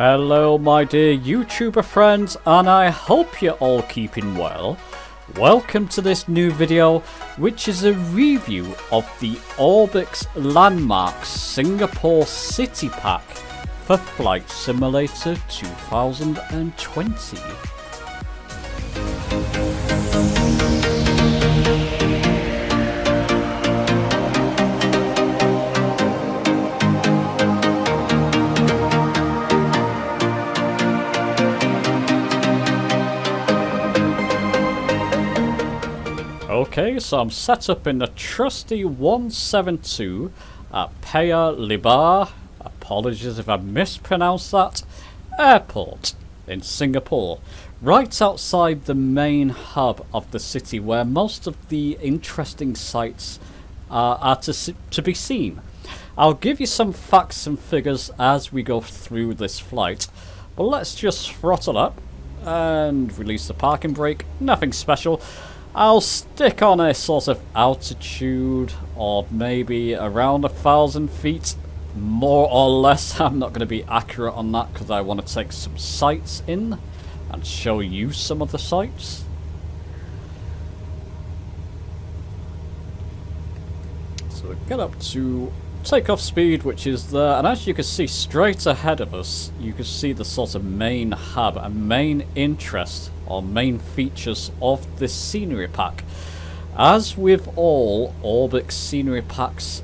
Hello my dear YouTuber friends, and I hope you're all keeping well. Welcome to this new video, which is a review of the Orbx Landmarks Singapore City Pack for Flight Simulator 2020. Okay, so I'm set up in the trusty 172 at Paya Lebar, apologies if I mispronounced that, airport in Singapore, right outside the main hub of the city where most of the interesting sights are to be seen. I'll give you some facts and figures as we go through this flight, but let's just throttle up and release the parking brake, nothing special. I'll stick on a sort of altitude of maybe around 1,000 feet, more or less. I'm not going to be accurate on that because I want to take some sights in and show you some of the sights. So we get up to takeoff speed, which is there, and as you can see straight ahead of us, you can see the sort of main hub and main interest or main features of this scenery pack. As with all Orbx scenery packs,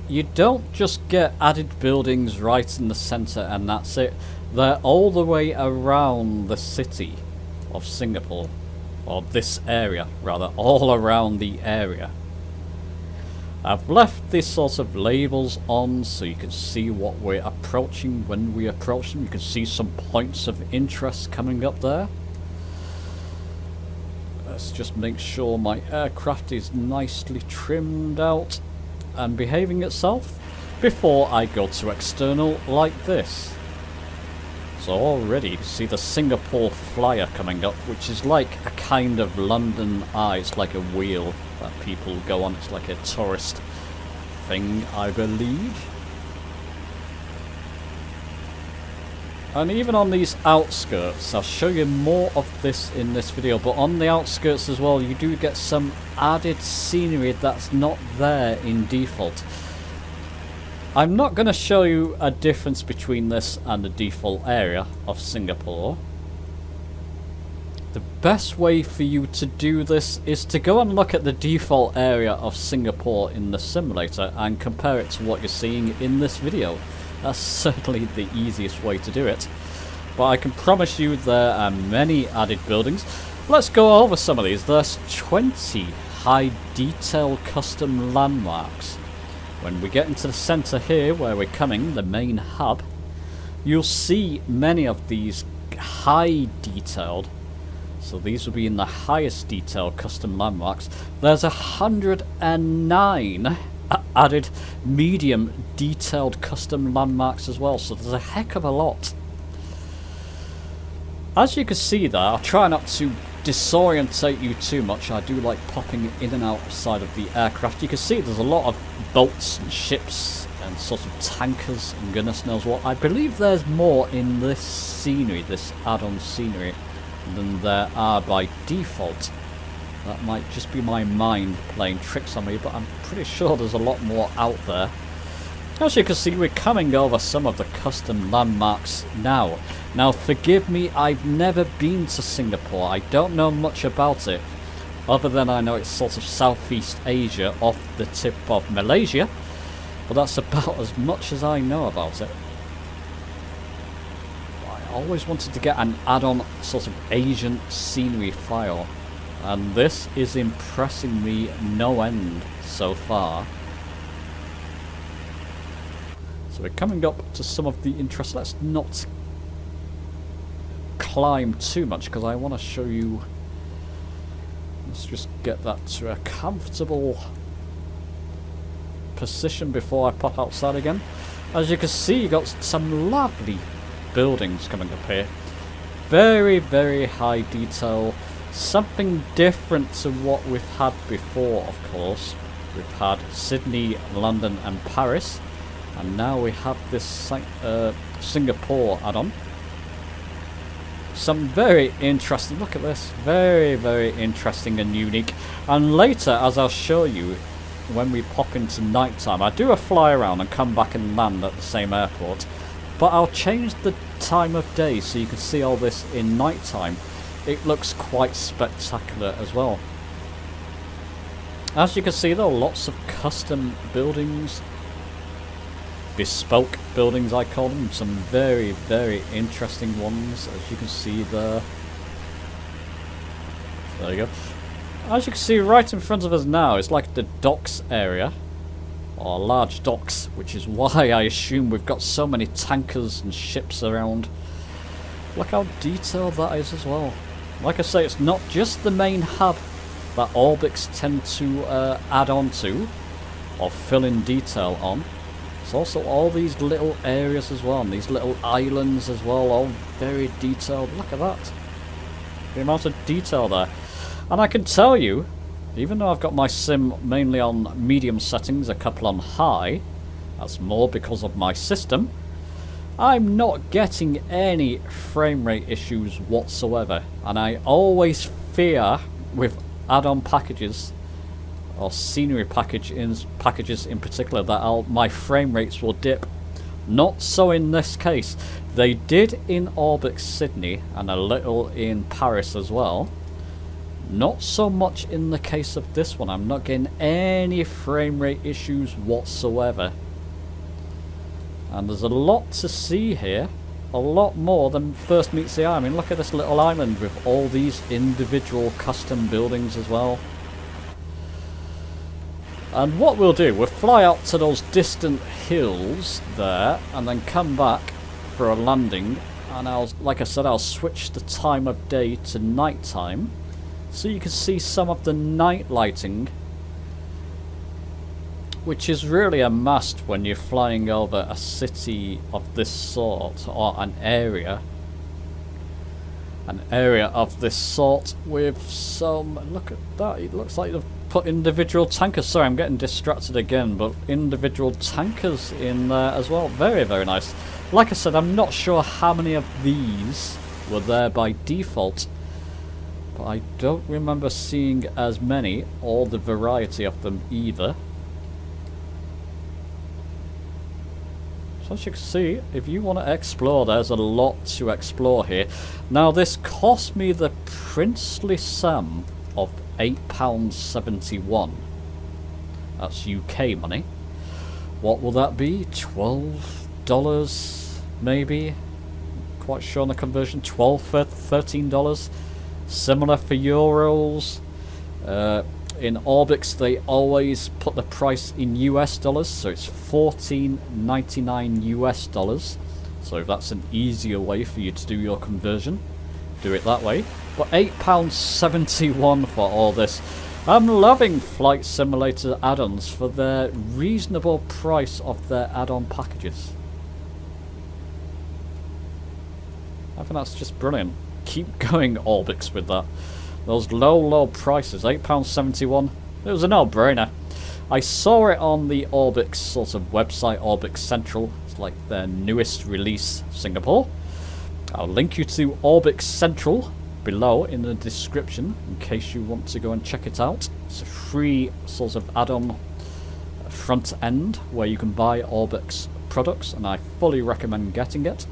you don't just get added buildings right in the center and that's it. They're all the way around the city of Singapore, or this area rather, all around the area. I've left these sort of labels on so you can see what we're approaching when we approach them. You can see some points of interest coming up there. Let's just make sure my aircraft is nicely trimmed out and behaving itself before I go to external like this. So already you can see the Singapore flyer coming up, which is like a kind of London Eye. It's like a wheel that people go on. It's like a tourist thing, I believe. And even on these outskirts, I'll show you more of this in this video, but on the outskirts as well, you do get some added scenery that's not there in default. I'm not going to show you a difference between this and the default area of Singapore. The best way for you to do this is to go and look at the default area of Singapore in the simulator and compare it to what you're seeing in this video. That's certainly the easiest way to do it. But I can promise you there are many added buildings. Let's go over some of these. There's 20 high detail custom landmarks. When we get into the center here where we're coming, the main hub, you'll see many of these high detailed. So these will be in the highest detail custom landmarks. There's 109 added medium detailed custom landmarks as well. So there's a heck of a lot. As you can see there, I'll try not to disorientate you too much. I do like popping in and outside of the aircraft. You can see there's a lot of boats and ships and sort of tankers and goodness knows what. I believe there's more in this scenery, this add-on scenery, than there are by default. That might just be my mind playing tricks on me, but I'm pretty sure there's a lot more out there. As you can see, we're coming over some of the custom landmarks now. Now forgive me, I've never been to Singapore. I don't know much about it, other than I know it's sort of Southeast Asia off the tip of Malaysia, but that's about as much as I know about it. I always wanted to get an add-on sort of Asian scenery file, and this is impressing me no end so far. So we're coming up to some of the interest. Let's not climb too much because I want to show you. Let's just get that to a comfortable position before I pop outside again. As you can see, you got some lovely buildings coming up here. Very, very high detail. Something different to what we've had before, of course. We've had Sydney, London and Paris. And now we have this Singapore add-on. some very interesting, look at this, very, very interesting and unique. And later, as I'll show you, when we pop into nighttime, I do a fly around and come back and land at the same airport, but I'll change the time of day so you can see all this in nighttime. It looks quite spectacular as well. As you can see, there are lots of custom buildings, bespoke buildings I call them, some very, very interesting ones, as you can see there. There you go. As you can see right in front of us now, it's like the docks area, or large docks, which is why I assume we've got so many tankers and ships around. Look how detailed that is as well. Like I say, it's not just the main hub that Orbx tend to add on to, or fill in detail on. It's also all these little areas as well, and these little islands as well, all very detailed. Look at that. The amount of detail there. And I can tell you, even though I've got my sim mainly on medium settings, a couple on high, that's more because of my system, I'm not getting any frame rate issues whatsoever. And I always fear with add-on packages, or scenery packages in particular, that my frame rates will dip. Not so in this case. They did in Orbx Sydney, and a little in Paris as well. Not so much in the case of this one. I'm not getting any frame rate issues whatsoever. And there's a lot to see here. A lot more than first meets the eye. I mean, look at this little island with all these individual custom buildings as well. And what we'll do, we'll fly out to those distant hills there and then come back for a landing. And like I said, I'll switch the time of day to nighttime, so you can see some of the night lighting, which is really a must when you're flying over a city of this sort, or an area of this sort with some, look at that, it looks like they've put individual tankers. Sorry, I'm getting distracted again, but individual tankers in there as well. Very, very nice. Like I said, I'm not sure how many of these were there by default, but I don't remember seeing as many, or the variety of them either. So as you can see, if you want to explore, there's a lot to explore here. Now this cost me the princely sum of £8.71. That's UK money. What will that be? $12 maybe? Quite sure on the conversion. $12 for $13. Similar for euros. In Orbx they always put the price in US dollars, so it's $14.99 US dollars. So if that's an easier way for you to do your conversion, do it that way. But £8.71 for all this. I'm loving Flight Simulator add-ons for their reasonable price of their add-on packages. I think that's just brilliant. Keep going, Orbx, with that. Those low prices, £8.71. It was a no-brainer. I saw it on the Orbx sort of website, Orbx Central. It's like their newest release, Singapore. I'll link you to Orbx Central below in the description in case you want to go and check it out. It's a free sort of add-on front end where you can buy Orbx products, and I fully recommend getting it.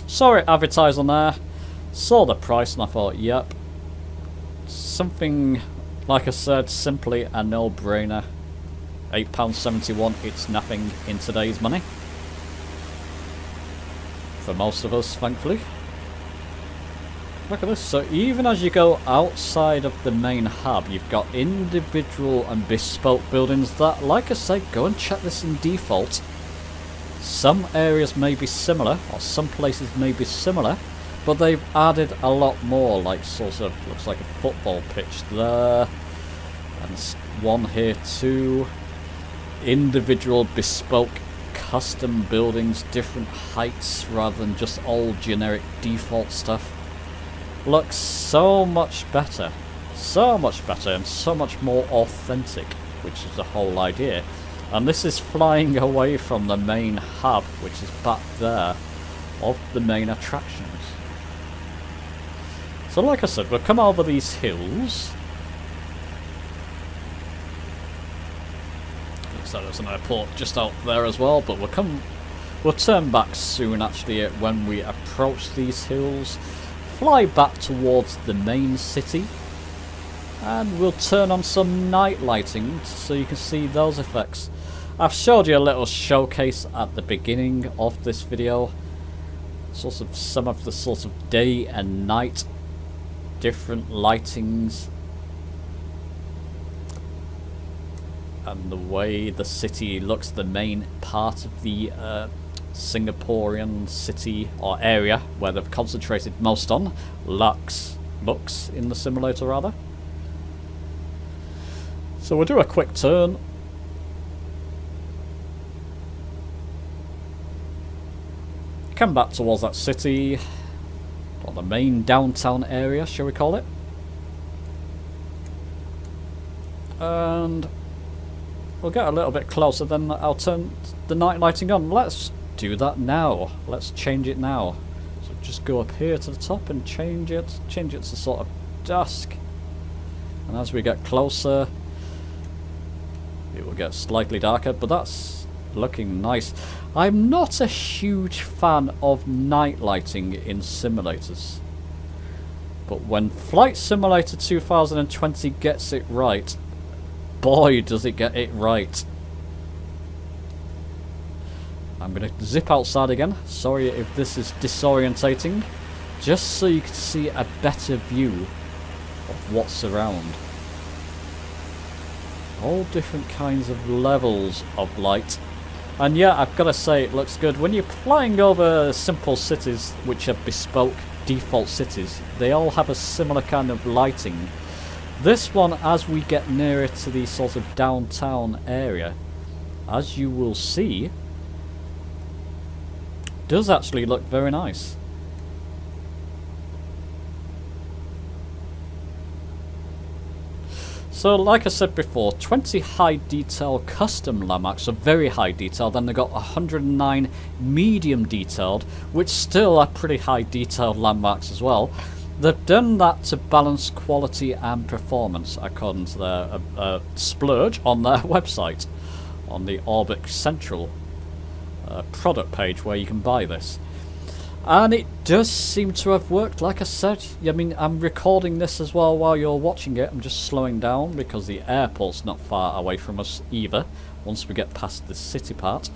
Saw it advertised on there, saw the price, and I thought, yep, something, like I said, simply a no-brainer. £8.71, it's nothing in today's money. For most of us, thankfully. Look at this. So even as you go outside of the main hub, you've got individual and bespoke buildings that, like I say, go and check this in default. Some areas may be similar, or some places may be similar, but they've added a lot more, like sort of, looks like a football pitch there, and one here too. Individual bespoke custom buildings, different heights rather than just all generic default stuff. Looks so much better, and so much more authentic, which is the whole idea. And this is flying away from the main hub, which is back there. of the main attractions. So like I said, we'll come over these hills. Looks like there's an airport just out there as well, but we'll turn back soon actually when we approach these hills. Fly back towards the main city. And we'll turn on some night lighting so you can see those effects. I've showed you a little showcase at the beginning of this video. Sort of some of the sort of day and night different lightings. And the way the city looks, the main part of the Singaporean city or area where they've concentrated most on. Lux in the simulator rather. So we'll do a quick turn. Come back towards that city, or the main downtown area, shall we call it. And we'll get a little bit closer, then I'll turn the night lighting on. Let's do that now. Let's change it now. So just go up here to the top and change it to sort of dusk. And as we get closer, it will get slightly darker, but that's looking nice. I'm not a huge fan of night lighting in simulators, but when Flight Simulator 2020 gets it right, boy does it get it right. I'm going to zip outside again. Sorry if this is disorientating, just so you can see a better view of what's around. All different kinds of levels of light. And yeah, I've got to say it looks good. When you're flying over simple cities, which are bespoke default cities, they all have a similar kind of lighting. This one, as we get nearer to the sort of downtown area, as you will see, does actually look very nice. So like I said before, 20 high detail custom landmarks, so very high detail. Then they got 109 medium detailed, which still are pretty high detailed landmarks as well. They've done that to balance quality and performance according to their splurge on their website, on the Orbx Central product page where you can buy this. And it does seem to have worked, like I said. I mean, I'm recording this as well while you're watching it. I'm just slowing down because the airport's not far away from us either, once we get past the city part.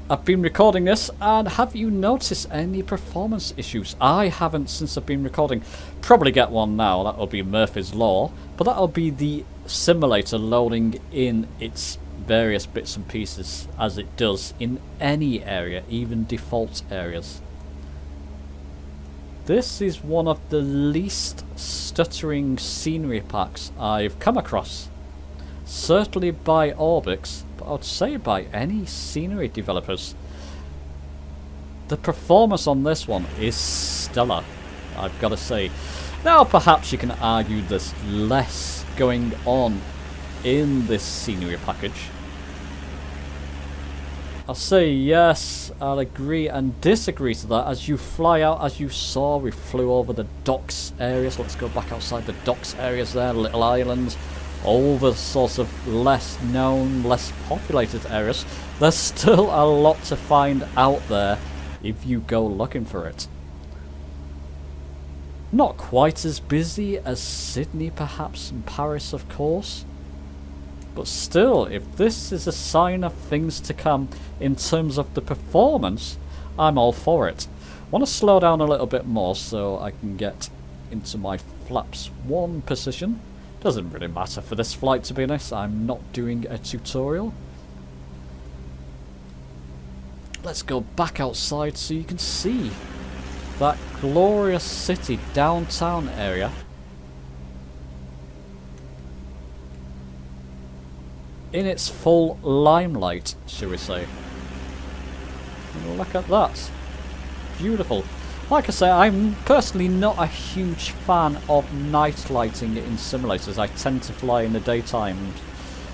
I've been recording this, and have you noticed any performance issues? I haven't since I've been recording. Probably get one now, that'll be Murphy's Law, but that'll be the simulator loading in its various bits and pieces as it does in any area, even default areas. This is one of the least stuttering scenery packs I've come across. Certainly by Orbx, but I'd say by any scenery developers. The performance on this one is stellar, I've got to say. Now perhaps you can argue there's less going on in this scenery package. I'll say yes, I'll agree and disagree to that. As you fly out, as you saw, we flew over the docks areas. Let's go back outside the docks areas there, little islands, all the sort of less known, less populated areas. There's still a lot to find out there if you go looking for it. Not quite as busy as Sydney perhaps, and Paris of course. But still, if this is a sign of things to come in terms of the performance, I'm all for it. I want to slow down a little bit more so I can get into my flaps 1 position. Doesn't really matter for this flight, to be honest. I'm not doing a tutorial. Let's go back outside so you can see that glorious city downtown area. In its full limelight, shall we say. Look at that. Beautiful. Like I say, I'm personally not a huge fan of night lighting in simulators. I tend to fly in the daytime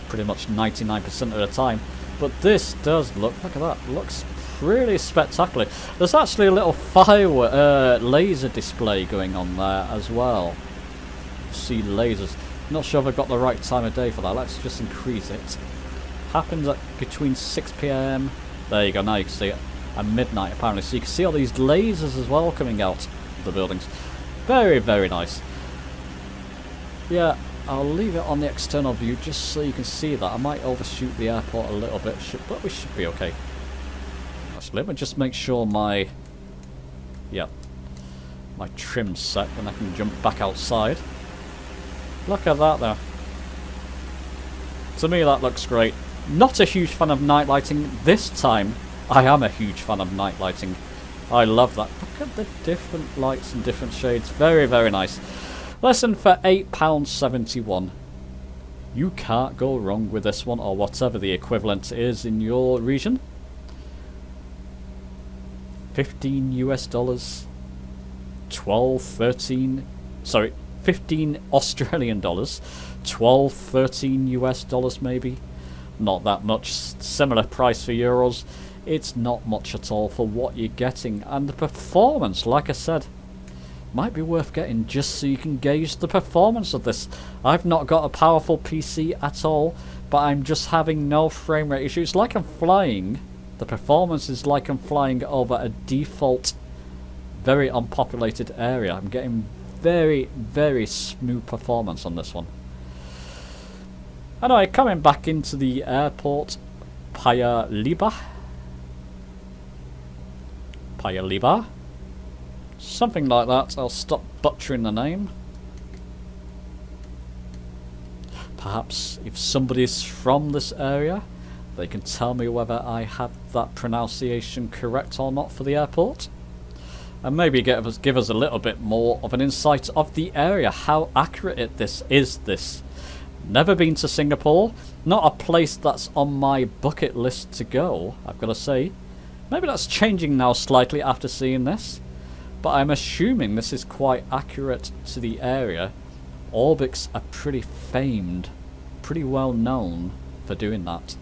pretty much 99% of the time. But this does look at that. Looks really spectacular. There's actually a little fire laser display going on there as well. See lasers. Not sure if I've got the right time of day for that. Let's just increase it. Happens at between 6 PM. There you go, now you can see it. And midnight apparently. So you can see all these lasers as well coming out of the buildings. Very, very nice. Yeah, I'll leave it on the external view just so you can see that. I might overshoot the airport a little bit, but we should be okay. Actually, let me just make sure my trim's set, and I can jump back outside. Look at that there. To me that looks great. Not a huge fan of night lighting. This time I am a huge fan of night lighting. I love that. Look at the different lights and different shades. Very, very nice. Listen, for £8.71, you can't go wrong with this one, or whatever the equivalent is in your region. 15 US dollars, 12, 13, sorry, 15 Australian dollars, 12, 13 US dollars maybe. Not that much. Similar price for euros. It's not much at all for what you're getting, and the performance, like I said, might be worth getting just so you can gauge the performance of this. I've not got a powerful PC at all, but I'm just having no frame rate issues. Like I'm flying, the performance is like I'm flying over a default, very unpopulated area. I'm getting very, very smooth performance on this one. Anyway, coming back into the airport, Paya Lebar. Something like that. I'll stop butchering the name. Perhaps if somebody's from this area, they can tell me whether I have that pronunciation correct or not for the airport. And maybe give us a little bit more of an insight of the area. How accurate this is. Never been to Singapore. Not a place that's on my bucket list to go, I've got to say. Maybe that's changing now slightly after seeing this. But I'm assuming this is quite accurate to the area. Orbx are pretty famed, pretty well known for doing that.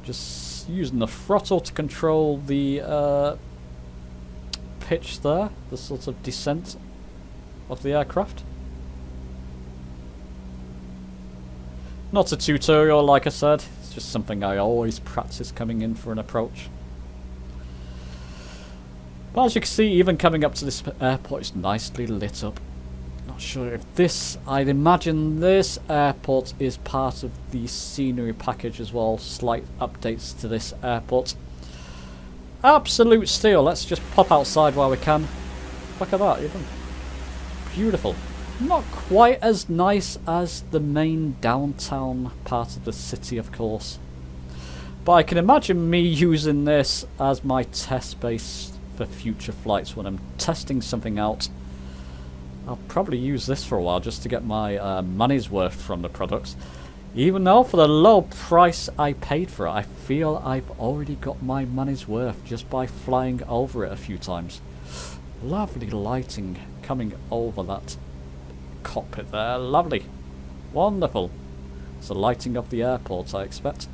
Just using the throttle to control the pitch there, the sort of descent of the aircraft. Not a tutorial, like I said, it's just something I always practice coming in for an approach. But as you can see, even coming up to this airport, it's nicely lit up. Not sure if this, I'd imagine this airport is part of the scenery package as well. Slight updates to this airport. Absolute steal. Let's just pop outside while we can. Look at that, even. Beautiful. Not quite as nice as the main downtown part of the city, of course. But I can imagine me using this as my test base for future flights when I'm testing something out. I'll probably use this for a while just to get my money's worth from the products. Even though for the low price I paid for it, I feel I've already got my money's worth just by flying over it a few times. Lovely lighting coming over that cockpit there. Lovely. Wonderful. It's the lighting of the airport, I expect.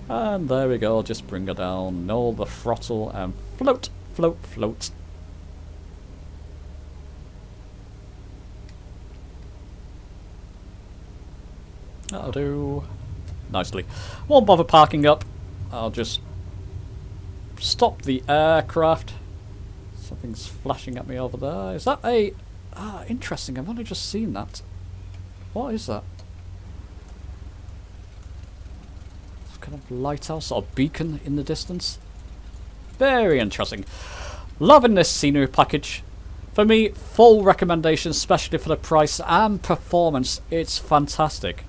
And there we go. Just bring her down. Null the throttle and float, float, float. That'll do. Nicely. Won't bother parking up. I'll just stop the aircraft. Something's flashing at me over there. Is that a... Ah, interesting. I've only just seen that. What is that? It's kind of lighthouse or beacon in the distance. Very interesting. Loving this scenery package. For me, full recommendation, especially for the price and performance. It's fantastic.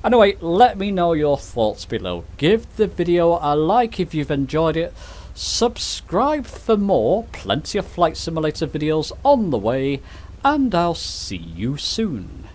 Anyway, let me know your thoughts below. Give the video a like if you've enjoyed it. Subscribe for more. Plenty of Flight Simulator videos on the way. And I'll see you soon.